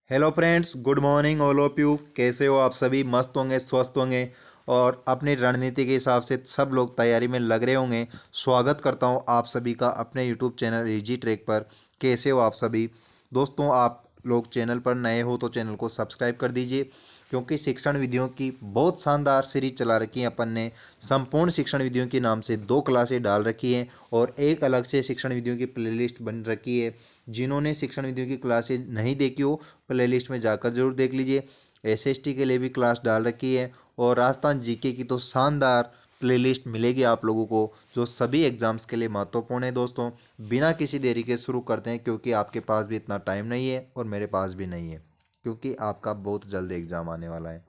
Hello friends, good morning all of you. कैसे हो आप सभी? मस्त होंगे, स्वस्थ होंगे और अपनी रणनीति के हिसाब से सब लोग तैयारी में लग रहे होंगे। स्वागत करता हूं आप सभी का अपने यूट्यूब चैनल इजी ट्रैक पर। कैसे हो आप सभी? दोस्तों, आप लोग चैनल पर नए हो तो चैनल को सब्सक्राइब कर दीजिए, क्योंकि शिक्षण विधियों की बहुत शानदार सीरीज चला रखी है अपन ने। संपूर्ण शिक्षण विधियों के नाम से 2 क्लासें डाल रखी हैं और एक अलग से शिक्षण विधियों की प्लेलिस्ट बन रखी है। जिन्होंने शिक्षण विधियों की क्लासेज नहीं देखी हो, प्लेलिस्ट में जाकर जरूर देख लीजिए। एसएसटी के लिए भी क्लास डाल रखी है और राजस्थान जीके की तो शानदार प्लेलिस्ट मिलेगी आप लोगों को, जो सभी एग्जाम्स के लिए महत्वपूर्ण है। दोस्तों, बिना किसी देरी के शुरू करते हैं, क्योंकि आपके पास भी इतना टाइम नहीं है और मेरे पास भी नहीं है, क्योंकि आपका बहुत जल्द एग्जाम आने वाला है।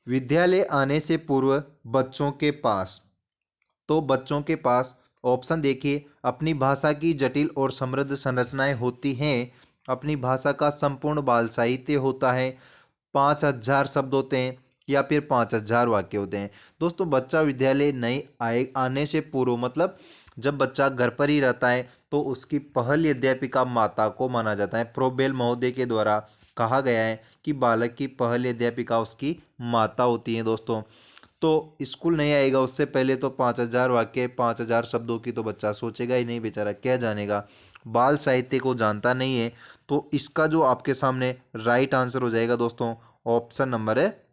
विद्यालय आने से पूर्व बच्चों के पास, तो बच्चों के पास ऑप्शन देखिए। अपनी भाषा की जटिल और समृद्ध संरचनाएं होती हैं। अपनी भाषा का संपूर्ण बाल साहित्य होता है। 5,000 शब्द होते हैं या फिर 5,000 वाक्य होते हैं। दोस्तों, बच्चा विद्यालय नहीं आए आने से पूर्व मतलब जब बच्चा घर पर ही रहता है तो उसकी पहल अध्यापिका माता को माना जाता है। प्रोबेल महोदय के द्वारा कहा गया है कि बालक की पहल अध्यापिका उसकी माता होती है। दोस्तों, तो स्कूल नहीं आएगा उससे पहले तो 5,000 वाक्य 5,000 शब्दों की तो बच्चा सोचेगा ही नहीं, बेचारा क्या जानेगा, बाल साहित्य को जानता नहीं है। तो इसका जो आपके सामने राइट आंसर हो जाएगा दोस्तों, ऑप्शन नंबर है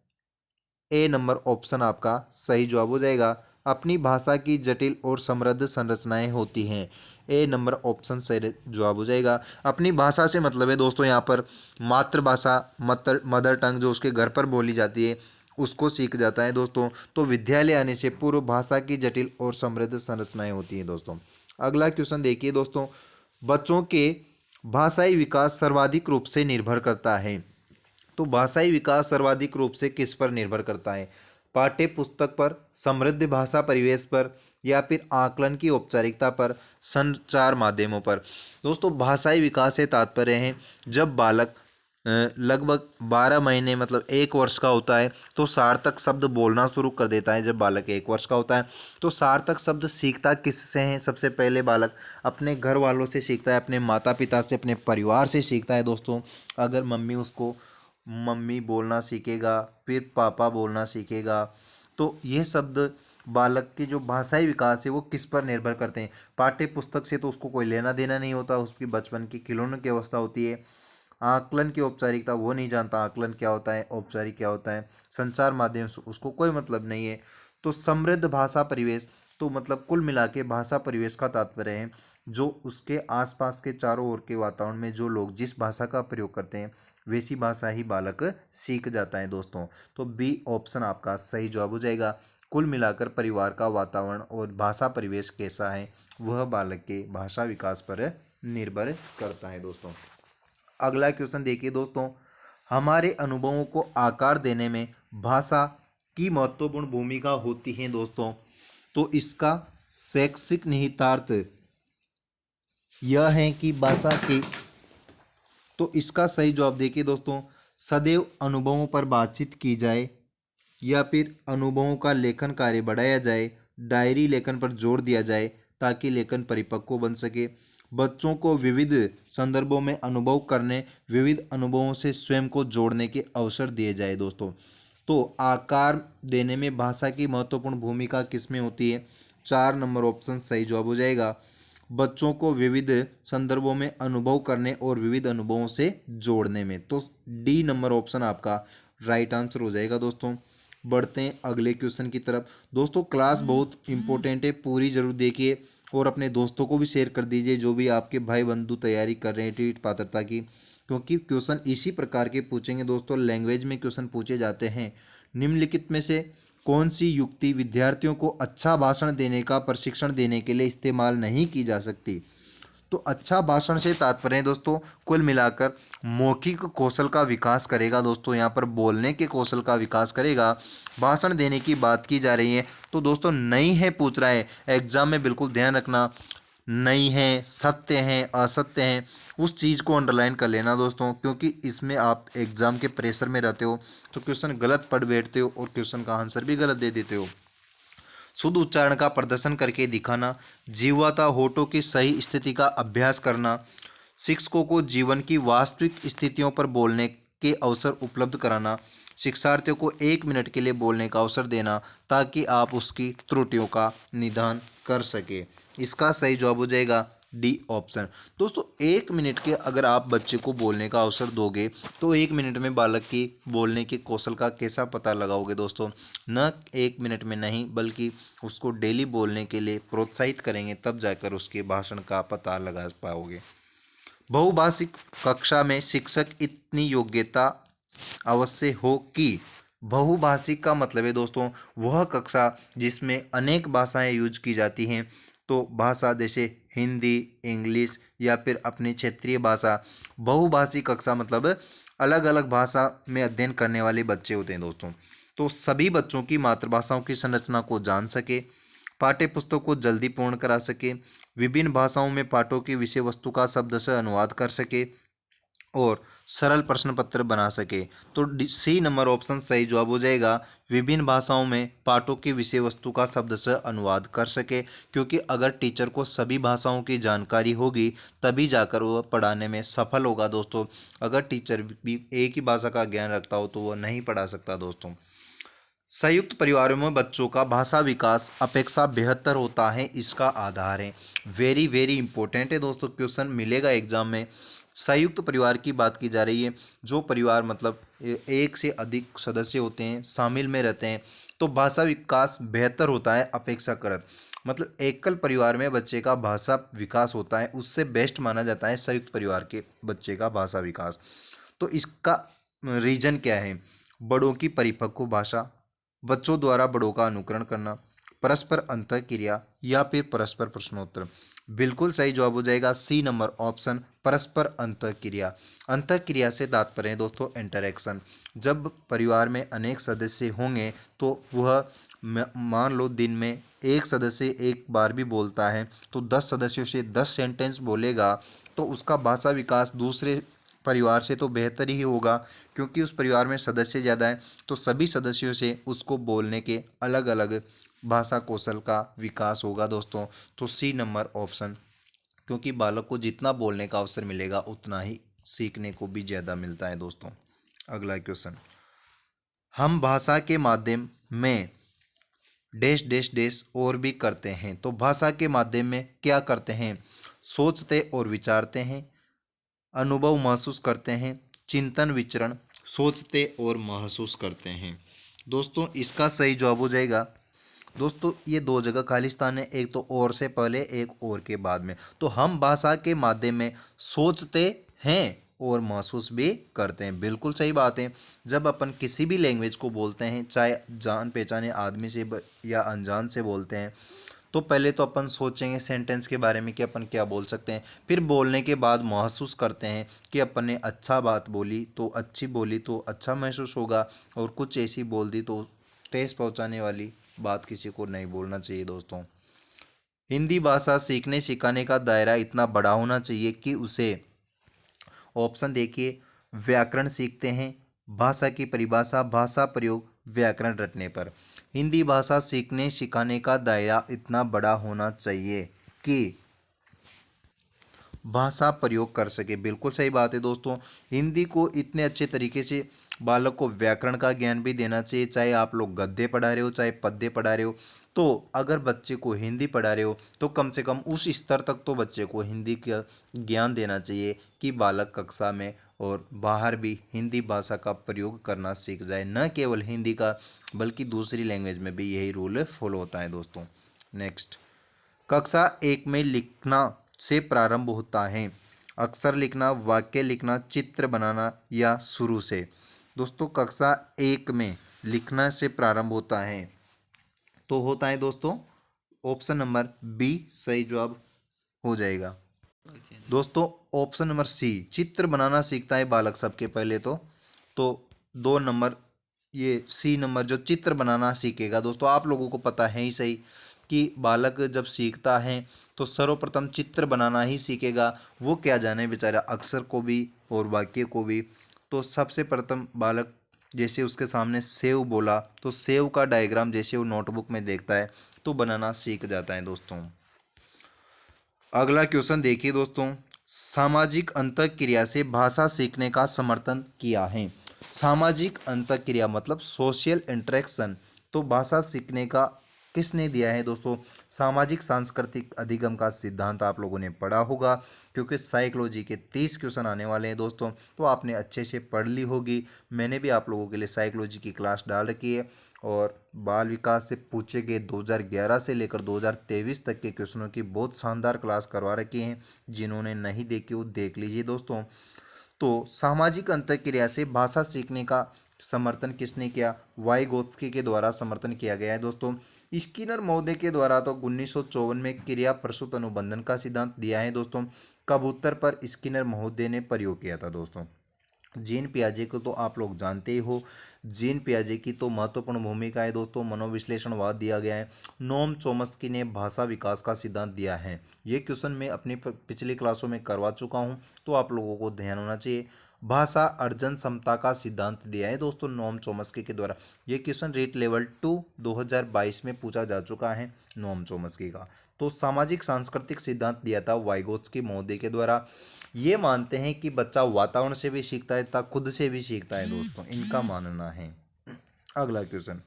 ए नंबर ऑप्शन आपका सही जवाब हो जाएगा। अपनी भाषा की जटिल और समृद्ध संरचनाएं होती हैं। ए नंबर ऑप्शन सही जवाब हो जाएगा। अपनी भाषा से मतलब है दोस्तों यहाँ पर मातृभाषा, मदर टंग जो उसके घर पर बोली जाती है उसको सीख जाता है दोस्तों। तो विद्यालय आने से पूर्व भाषा की जटिल और समृद्ध संरचनाएं होती हैं दोस्तों। अगला क्वेश्चन देखिए दोस्तों, बच्चों के भाषाई विकास सर्वाधिक रूप से निर्भर करता है। तो भाषाई विकास सर्वाधिक रूप से किस पर निर्भर करता है? पाठ्य पुस्तक पर, समृद्ध भाषा परिवेश पर, या फिर आकलन की औपचारिकता पर, संचार माध्यमों पर। दोस्तों, भाषाई विकास से तात्पर्य है जब बालक लगभग 12 महीने मतलब 1 वर्ष का होता है तो सार्थक शब्द बोलना शुरू कर देता है। जब बालक 1 वर्ष का होता है तो सार्थक शब्द सीखता किससे है? सबसे पहले बालक अपने घर वालों से सीखता है, अपने माता पिता से, अपने परिवार से सीखता है। दोस्तों, अगर मम्मी उसको मम्मी बोलना सीखेगा, फिर पापा बोलना सीखेगा, तो ये शब्द बालक के जो भाषाई विकास है वो किस पर निर्भर करते हैं? पाठ्य पुस्तक से तो उसको कोई लेना देना नहीं होता, उसकी बचपन की खिलौनों की अवस्था होती है। आकलन की औपचारिकता वो नहीं जानता, आकलन क्या होता है, औपचारिक क्या होता है। संचार माध्यम से उसको कोई मतलब नहीं है। तो समृद्ध भाषा परिवेश, तो मतलब कुल मिला के भाषा परिवेश का तात्पर्य है जो उसके आसपास के चारों ओर के वातावरण में जो लोग जिस भाषा का प्रयोग करते हैं वैसी भाषा ही बालक सीख जाता है दोस्तों। तो बी ऑप्शन आपका सही जवाब हो जाएगा। कुल मिलाकर परिवार का वातावरण और भाषा परिवेश कैसा है वह बालक के भाषा विकास पर निर्भर करता है दोस्तों। अगला क्वेश्चन देखिए दोस्तों, हमारे अनुभवों को आकार देने में भाषा की महत्वपूर्ण भूमिका होती है दोस्तों। तो इसका शैक्षिक निहितार्थ यह है कि भाषा की, तो इसका सही जवाब देखिए दोस्तों, सदैव अनुभवों पर बातचीत की जाए या फिर अनुभवों का लेखन कार्य बढ़ाया जाए, डायरी लेखन पर जोर दिया जाए ताकि लेखन परिपक्व बन सके। बच्चों को विविध संदर्भों में अनुभव करने, विविध अनुभवों से स्वयं को जोड़ने के अवसर दिए जाए दोस्तों। तो आकार देने में भाषा की महत्वपूर्ण भूमिका किसमें होती है? 4 नंबर ऑप्शन सही जवाब हो जाएगा। बच्चों को विविध संदर्भों में अनुभव करने और विविध अनुभवों से जोड़ने में। तो डी नंबर ऑप्शन आपका राइट आंसर हो जाएगा दोस्तों। बढ़ते हैं अगले क्वेश्चन की तरफ। दोस्तों, क्लास बहुत इंपॉर्टेंट है, पूरी जरूर देखिए और अपने दोस्तों को भी शेयर कर दीजिए जो भी आपके भाई बंधु तैयारी कर रहे हैं टीट पात्रता की, क्योंकि क्वेश्चन इसी प्रकार के पूछेंगे दोस्तों। लैंग्वेज में क्वेश्चन पूछे जाते हैं। निम्नलिखित में से कौन सी युक्ति विद्यार्थियों को अच्छा भाषण देने का प्रशिक्षण देने के लिए इस्तेमाल नहीं की जा सकती? तो अच्छा भाषण से तात्पर्य है दोस्तों कुल मिलाकर मौखिक कौशल का विकास करेगा दोस्तों। यहाँ पर बोलने के कौशल का विकास करेगा। भाषण देने की बात की जा रही है तो दोस्तों नहीं है पूछ रहा है एग्जाम में, बिल्कुल ध्यान रखना। नहीं है, सत्य है, असत्य है, उस चीज़ को अंडरलाइन कर लेना दोस्तों, क्योंकि इसमें आप एग्जाम के प्रेशर में रहते हो तो क्वेश्चन गलत पढ़ बैठते हो और क्वेश्चन का आंसर भी गलत दे देते हो। शुद्ध उच्चारण का प्रदर्शन करके दिखाना, जीवाता होठों की सही स्थिति का अभ्यास करना, शिक्षकों को जीवन की वास्तविक स्थितियों पर बोलने के अवसर उपलब्ध कराना, शिक्षार्थियों को 1 मिनट के लिए बोलने का अवसर देना ताकि आप उसकी त्रुटियों का निदान कर सके। इसका सही जवाब हो जाएगा डी ऑप्शन। दोस्तों 1 मिनट के अगर आप बच्चे को बोलने का अवसर दोगे तो 1 मिनट में बालक की बोलने के कौशल का कैसा पता लगाओगे दोस्तों। न 1 मिनट में नहीं बल्कि उसको डेली बोलने के लिए प्रोत्साहित करेंगे तब जाकर उसके भाषण का पता लगा पाओगे। बहुभाषिक कक्षा में शिक्षक इतनी योग्यता अवश्य हो कि, बहुभाषिक का मतलब है दोस्तों वह कक्षा जिसमें अनेक भाषाएं यूज की जाती हैं। तो भाषा जैसे हिंदी, इंग्लिश या फिर अपनी क्षेत्रीय भाषा। बहुभाषिक कक्षा मतलब अलग अलग भाषा में अध्ययन करने वाले बच्चे होते हैं दोस्तों। तो सभी बच्चों की मातृभाषाओं की संरचना को जान सके, पाठ्य पुस्तक को जल्दी पूर्ण करा सके, विभिन्न भाषाओं में पाठों की विषय वस्तु का शब्द से अनुवाद कर सके और सरल प्रश्न पत्र बना सके। तो सी नंबर ऑप्शन सही जवाब हो जाएगा। विभिन्न भाषाओं में पाठों की विषय वस्तु का शब्द से अनुवाद कर सके, क्योंकि अगर टीचर को सभी भाषाओं की जानकारी होगी तभी जाकर वह पढ़ाने में सफल होगा दोस्तों। अगर टीचर भी एक ही भाषा का ज्ञान रखता हो तो वह नहीं पढ़ा सकता दोस्तों। संयुक्त परिवारों में बच्चों का भाषा विकास अपेक्षा बेहतर होता है, इसका आधार है। वेरी वेरी इंपॉर्टेंट है दोस्तों, क्वेश्चन मिलेगा एग्जाम में। संयुक्त परिवार की बात की जा रही है, जो परिवार मतलब एक से अधिक सदस्य होते हैं, शामिल में रहते हैं, तो भाषा विकास बेहतर होता है अपेक्षाकृत। मतलब एकल परिवार में बच्चे का भाषा विकास होता है, उससे बेस्ट माना जाता है संयुक्त परिवार के बच्चे का भाषा विकास। तो इसका रीजन क्या है? बड़ों की परिपक्व भाषा, बच्चों द्वारा बड़ों का अनुकरण करना, परस्पर अंतःक्रिया या फिर परस्पर प्रश्नोत्तर। बिल्कुल सही जवाब हो जाएगा सी नंबर ऑप्शन, परस्पर अंतःक्रिया। अंतःक्रिया से तात्पर्य है दोस्तों इंटरेक्शन। जब परिवार में अनेक सदस्य होंगे तो वह मान लो दिन में एक सदस्य एक बार भी बोलता है तो 10 सदस्यों से 10 सेंटेंस बोलेगा, तो उसका भाषा विकास दूसरे परिवार से तो बेहतर ही होगा, क्योंकि उस परिवार में सदस्य ज़्यादा हैं तो सभी सदस्यों से उसको बोलने के अलग अलग भाषा कौशल का विकास होगा दोस्तों। तो सी नंबर ऑप्शन, क्योंकि बालक को जितना बोलने का अवसर मिलेगा उतना ही सीखने को भी ज़्यादा मिलता है दोस्तों। अगला क्वेश्चन, हम भाषा के माध्यम में डैश डैश डैश और भी करते हैं। तो भाषा के माध्यम में क्या करते हैं? सोचते और विचारते हैं, अनुभव महसूस करते हैं, चिंतन विचरण, सोचते और महसूस करते हैं। दोस्तों इसका सही जवाब हो जाएगा, दोस्तों ये दो जगह खालिस्तान है, एक तो और से पहले एक और के बाद में। तो हम भाषा के माध्यम में सोचते हैं और महसूस भी करते हैं, बिल्कुल सही बात है। जब अपन किसी भी लैंग्वेज को बोलते हैं, चाहे जान पहचाने आदमी से या अनजान से बोलते हैं, तो पहले तो अपन सोचेंगे सेंटेंस के बारे में कि अपन क्या बोल सकते हैं, फिर बोलने के बाद महसूस करते हैं कि अपन ने अच्छा बात बोली तो अच्छी बोली तो अच्छा महसूस होगा, और कुछ ऐसी बोल दी तो ठेस पहुंचाने वाली बात किसी को नहीं बोलना चाहिए दोस्तों। हिंदी भाषा सीखने सिखाने का दायरा इतना बड़ा होना चाहिए कि उसे, ऑप्शन देखिए, व्याकरण सीखते हैं, भाषा की परिभाषा, भाषा प्रयोग, व्याकरण रटने पर। हिंदी भाषा सीखने सिखाने का दायरा इतना बड़ा होना चाहिए कि भाषा प्रयोग कर सके, बिल्कुल सही बात है दोस्तों। हिंदी को इतने अच्छे तरीके से बालक को व्याकरण का ज्ञान भी देना चाहिए, चाहे आप लोग गद्य पढ़ा रहे हो चाहे पद्य पढ़ा रहे हो। तो अगर बच्चे को हिंदी पढ़ा रहे हो तो कम से कम उस स्तर तक तो बच्चे को हिंदी का ज्ञान देना चाहिए कि बालक कक्षा में और बाहर भी हिंदी भाषा का प्रयोग करना सीख जाए। न केवल हिंदी का बल्कि दूसरी लैंग्वेज में भी यही रूल फॉलो होता है दोस्तों। नेक्स्ट, कक्षा 1 में लिखना से प्रारंभ होता है। अक्षर लिखना, वाक्य लिखना, चित्र बनाना या शुरू से। दोस्तों कक्षा 1 में लिखना से प्रारंभ होता है, तो होता है दोस्तों ऑप्शन नंबर बी सही जवाब हो जाएगा। दोस्तों ऑप्शन नंबर सी, चित्र बनाना सीखता है बालक सबके पहले तो 2 नंबर ये सी नंबर जो चित्र बनाना सीखेगा। दोस्तों आप लोगों को पता है ही सही कि बालक जब सीखता है तो सर्वप्रथम चित्र बनाना ही सीखेगा, वो क्या जाने बेचारा अक्षर को भी और वाक्य को भी। तो सबसे प्रथम बालक जैसे उसके सामने सेव बोला तो सेव का डायग्राम जैसे वो नोटबुक में देखता है तो बनाना सीख जाता है दोस्तों। अगला क्वेश्चन देखिए दोस्तों, सामाजिक अंतःक्रिया से भाषा सीखने का समर्थन किया है। सामाजिक अंतःक्रिया मतलब सोशल इंटरेक्शन, तो भाषा सीखने का किसने दिया है दोस्तों? सामाजिक सांस्कृतिक अधिगम का सिद्धांत आप लोगों ने पढ़ा होगा, क्योंकि साइकोलॉजी के 30 क्वेश्चन आने वाले हैं दोस्तों, तो आपने अच्छे से पढ़ ली होगी। मैंने भी आप लोगों के लिए साइकोलॉजी की क्लास डाल रखी है, और बाल विकास से पूछे गए 2011 से लेकर 2023 तक के क्वेश्चनों की बहुत शानदार क्लास करवा रखी हैं। जिन्होंने नहीं देखी वो देख लीजिए दोस्तों। तो सामाजिक अंतःक्रिया से भाषा सीखने का समर्थन किसने किया? वाइगोत्स्की के द्वारा समर्थन किया गया है दोस्तों। स्किनर महोदय के द्वारा तो 1954 में क्रिया प्रसूत अनुबंधन का सिद्धांत दिया है दोस्तों। कबूतर पर स्किनर महोदय ने प्रयोग किया था दोस्तों। जीन पियाजे को तो आप लोग जानते ही हो। जीन पियाजे की तो महत्वपूर्ण भूमिका है दोस्तों, मनोविश्लेषणवाद दिया गया है। नोम चोम्स्की ने भाषा विकास का सिद्धांत दिया है। ये क्वेश्चन मैं अपनी पिछली क्लासों में करवा चुका हूँ, तो आप लोगों को ध्यान होना चाहिए। भाषा अर्जन क्षमता का सिद्धांत दिया है दोस्तों नोम चोम्स्की के द्वारा। ये क्वेश्चन रेट लेवल 2 2022 में पूछा जा चुका है नोम चोम्स्की का। तो सामाजिक सांस्कृतिक सिद्धांत दिया था वाइगोत्स्की महोदय के द्वारा। ये मानते हैं कि बच्चा वातावरण से भी सीखता है तथा खुद से भी सीखता है दोस्तों, इनका मानना है। अगला क्वेश्चन,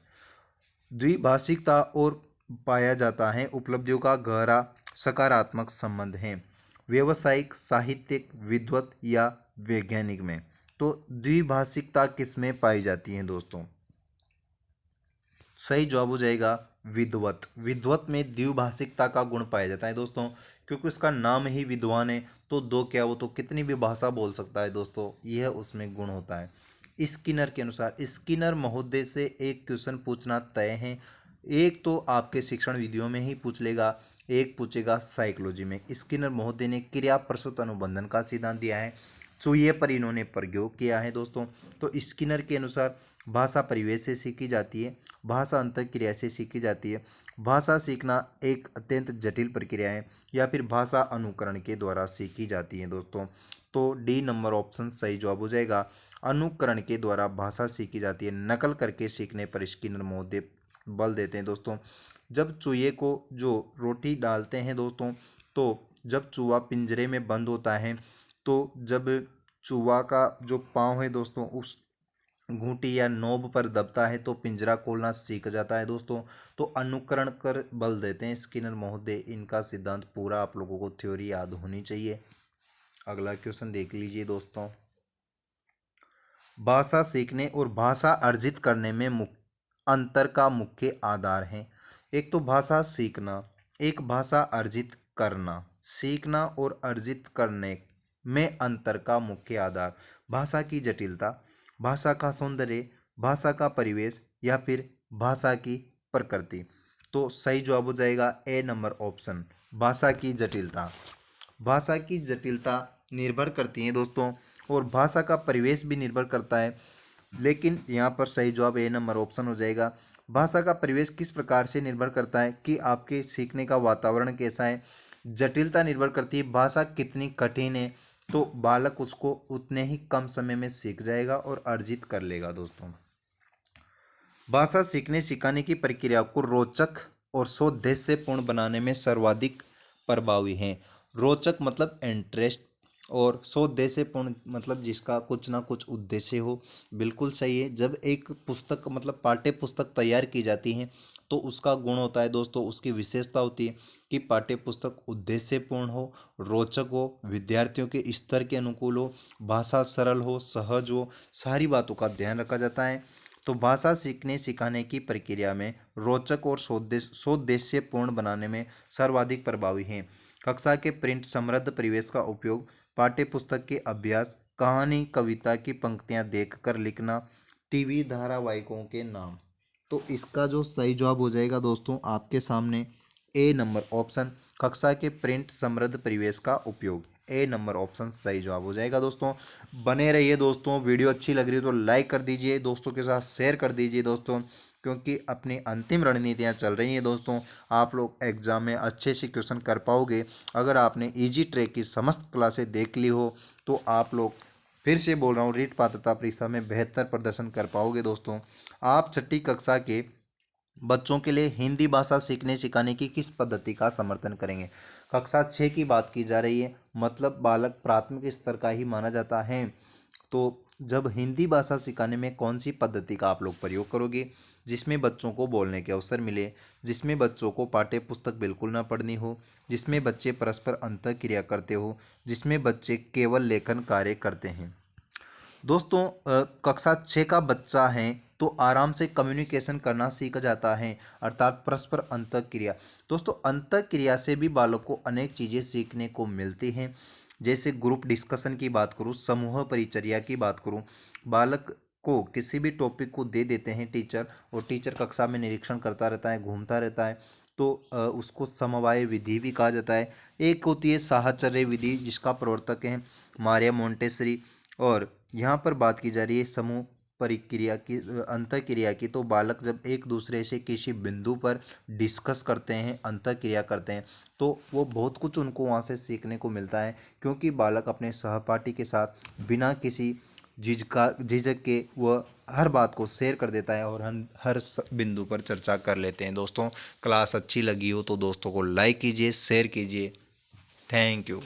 द्विभाषिकता और पाया जाता है उपलब्धियों का गहरा सकारात्मक संबंध है व्यवसायिक, साहित्यिक, विद्वत या वैज्ञानिक में। तो द्विभाषिकता किस में पाई जाती है दोस्तों? सही जवाब हो जाएगा विद्वत। विद्वत में द्विभाषिकता का गुण पाया जाता है दोस्तों, क्योंकि उसका नाम ही विद्वान है। तो दो क्या, वो तो कितनी भी भाषा बोल सकता है दोस्तों, यह उसमें गुण होता है। स्किनर के अनुसार, स्किनर महोदय से एक क्वेश्चन पूछना तय है। एक तो आपके शिक्षण विधियों में ही पूछ लेगा, एक पूछेगा साइकोलॉजी में। स्किनर महोदय ने क्रिया प्रसूत अनुबंधन का सिद्धांत दिया है, चूहे पर इन्होंने प्रयोग किया है दोस्तों। तो स्किनर के अनुसार भाषा परिवेश से सीखी जाती है, भाषा अंतःक्रिया से सीखी जाती है, भाषा सीखना एक अत्यंत जटिल प्रक्रिया है, या फिर भाषा अनुकरण के द्वारा सीखी जाती है दोस्तों। तो डी नंबर ऑप्शन सही जवाब हो जाएगा। अनुकरण के द्वारा भाषा सीखी जाती है, नकल करके सीखने पर स्किनर महोदय बल देते हैं दोस्तों। जब चूहे को जो रोटी डालते हैं दोस्तों, तो जब चूहा पिंजरे में बंद होता है, तो जब चूहा का जो पाँव है दोस्तों उस घूंटी या नोब पर दबता है, तो पिंजरा खोलना सीख जाता है दोस्तों। तो अनुकरण कर बल देते हैं स्किनर महोदय। इनका सिद्धांत पूरा आप लोगों को थ्योरी याद होनी चाहिए। अगला क्वेश्चन देख लीजिए दोस्तों, भाषा सीखने और भाषा अर्जित करने में अंतर का मुख्य आधार है। एक तो भाषा सीखना, एक भाषा अर्जित करना। सीखना और अर्जित करने में अंतर का मुख्य आधार, भाषा की जटिलता, भाषा का सौंदर्य, भाषा का परिवेश, या फिर भाषा की प्रकृति। तो सही जवाब हो जाएगा ए नंबर ऑप्शन, भाषा की जटिलता। भाषा की जटिलता निर्भर करती है दोस्तों, और भाषा का परिवेश भी निर्भर करता है। लेकिन यहाँ पर सही जवाब ए नंबर ऑप्शन हो जाएगा। भाषा का परिवेश किस प्रकार से निर्भर करता है कि आपके सीखने का वातावरण कैसा है। जटिलता निर्भर करती है भाषा कितनी कठिन है, तो बालक उसको उतने ही कम समय में सीख जाएगा और अर्जित कर लेगा दोस्तों। भाषा सीखने सिखाने की प्रक्रिया को रोचक और सौदेश्यपूर्ण बनाने में सर्वाधिक प्रभावी हैं। रोचक मतलब इंटरेस्ट, और सौदेश्यपूर्ण मतलब जिसका कुछ ना कुछ उद्देश्य हो। बिल्कुल सही है। जब एक पुस्तक मतलब पाठ्य पुस्तक तैयार की जाती है, तो उसका गुण होता है दोस्तों, उसकी विशेषता होती है कि पाठ्य पुस्तक उद्देश्यपूर्ण हो, रोचक हो, विद्यार्थियों के स्तर के अनुकूल हो, भाषा सरल हो, सहज हो, सारी बातों का ध्यान रखा जाता है। तो भाषा सीखने सिखाने की प्रक्रिया में रोचक और सौदेश्यपूर्ण बनाने में सर्वाधिक प्रभावी हैं। कक्षा के प्रिंट समृद्ध परिवेश का उपयोग, पाठ्य पुस्तक के अभ्यास, कहानी कविता की पंक्तियां देखकर लिखना, टीवी धारावाहिकों के नाम। तो इसका जो सही जवाब हो जाएगा दोस्तों आपके सामने ए नंबर ऑप्शन, कक्षा के प्रिंट समृद्ध परिवेश का उपयोग। ए नंबर ऑप्शन सही जवाब हो जाएगा दोस्तों। बने रहिए दोस्तों, वीडियो अच्छी लग रही हो तो लाइक कर दीजिए, दोस्तों के साथ शेयर कर दीजिए दोस्तों, क्योंकि अपनी अंतिम रणनीतियां चल रही हैं दोस्तों। आप लोग एग्जाम में अच्छे से क्वेश्चन कर पाओगे अगर आपने इजी ट्रैक की समस्त क्लासें देख ली हो। तो आप लोग, फिर से बोल रहा हूँ, रीट पात्रता परीक्षा में बेहतर प्रदर्शन कर पाओगे दोस्तों। आप छठी कक्षा के बच्चों के लिए हिंदी भाषा सीखने सिखाने की किस पद्धति का समर्थन करेंगे। कक्षा 6 की बात की जा रही है, मतलब बालक प्राथमिक स्तर का ही माना जाता है। तो जब हिंदी भाषा सिखाने में कौन सी पद्धति का आप लोग प्रयोग करोगे, जिसमें बच्चों को बोलने के अवसर मिले, जिसमें बच्चों को पाठ्य पुस्तक बिल्कुल ना पढ़नी हो, जिसमें बच्चे परस्पर अंतःक्रिया करते हो, जिसमें बच्चे केवल लेखन कार्य करते हैं। दोस्तों कक्षा 6 का बच्चा है तो आराम से कम्युनिकेशन करना सीख जाता है, अर्थात परस्पर अंतःक्रिया। दोस्तों अंतःक्रिया से भी बालक को अनेक चीज़ें सीखने को मिलती हैं। जैसे ग्रुप डिस्कशन की बात करूँ, समूह परिचर्या की बात करूँ, बालक को किसी भी टॉपिक को दे देते हैं टीचर, और टीचर कक्षा में निरीक्षण करता रहता है, घूमता रहता है, तो उसको समवाय विधि भी कहा जाता है। एक होती है साहचर्य विधि, जिसका प्रवर्तक है मारिया मोंटेसरी। और यहाँ पर बात की जा रही है समूह परिक्रिया की, अंतःक्रिया की। तो बालक जब एक दूसरे से किसी बिंदु पर डिस्कस करते हैं, अंतःक्रिया करते हैं, तो वो बहुत कुछ उनको वहाँ से सीखने को मिलता है, क्योंकि बालक अपने सहपाठी के साथ बिना किसी झिझक के वह हर बात को शेयर कर देता है, और हम हर बिंदु पर चर्चा कर लेते हैं। दोस्तों क्लास अच्छी लगी हो तो दोस्तों को लाइक कीजिए, शेयर कीजिए। Thank you.